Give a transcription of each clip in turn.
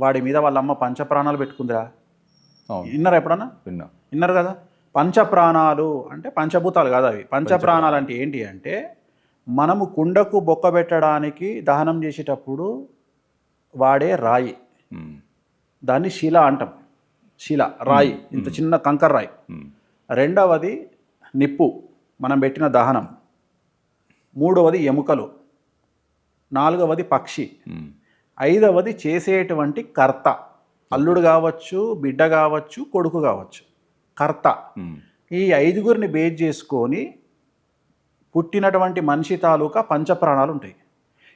వాడి మీద వాళ్ళ అమ్మ పంచప్రాణాలు పెట్టుకుందిరా. అవును విన్నారా ఎప్పుడన్నా? విన్నా. విన్నారు కదా. పంచప్రాణాలు అంటే పంచభూతాలు కాదు అవి. పంచప్రాణాలు అంటే ఏంటి అంటే మనము కుండకు బొక్క పెట్టడానికి దహనం చేసేటప్పుడు వాడే రాయి, ఉమ్, దాన్ని శిల అంటాం. శిల రాయి, ఇంత చిన్న కంకర రాయి. ఉమ్, రెండవది నిప్పు, మనం పెట్టిన దహనం. మూడవది ఎముకలు. నాలుగవది పక్షి. ఉమ్, ఐదవది చేసేటువంటి కర్త, అల్లుడు కావచ్చు, బిడ్డ కావచ్చు, కొడుకు కావచ్చు, కర్త. ఉమ్, ఈ ఐదుగురిని బేస్ చేసుకొని పుట్టినటువంటి మనిషి తాలూకా పంచప్రాణాలు ఉంటాయి.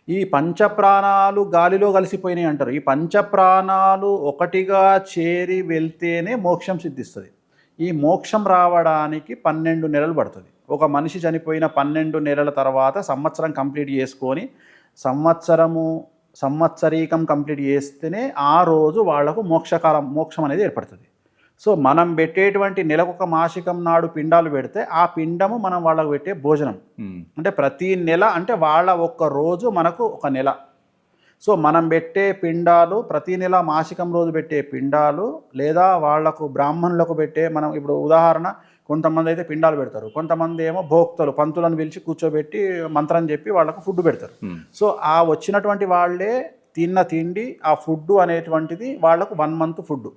ఈ పంచప్రాణాలు గాలిలో కలిసిపోయినాయి అంటారు. ఈ పంచప్రాణాలు ఒకటిగా చేరి వెళ్తేనే మోక్షం సిద్ధిస్తుంది. ఈ మోక్షం రావడానికి 12 నెలలు పడుతుంది. ఒక మనిషి చనిపోయిన 12 నెలల తర్వాత సంవత్సరం కంప్లీట్ చేసుకొని సంవత్సరీకం కంప్లీట్ చేస్తేనే ఆ రోజు వాళ్లకు మోక్షం అనేది ఏర్పడుతుంది. సో మనం పెట్టేటువంటి నెలకొక మాసికం నాడు పిండాలు పెడితే ఆ పిండము మనం వాళ్ళకు పెట్టే భోజనం. అంటే ప్రతి నెల అంటే వాళ్ళ ఒక్క రోజు మనకు ఒక నెల. సో మనం పెట్టే పిండాలు ప్రతి నెల మాసికం రోజు పెట్టే పిండాలు, లేదా వాళ్లకు బ్రాహ్మణులకు పెట్టే, మనం ఇప్పుడు ఉదాహరణ కొంతమంది అయితే పిండాలు పెడతారు, కొంతమంది ఏమో భోక్తలు పంతులను పిలిచి కూర్చోబెట్టి మంత్రం చెప్పి వాళ్ళకు ఫుడ్ పెడతారు. సో ఆ వచ్చినటువంటి వాళ్ళే తిన్న తిండి, ఆ ఫుడ్ అనేటువంటిది వాళ్లకు 1 మంత్ ఫుడ్.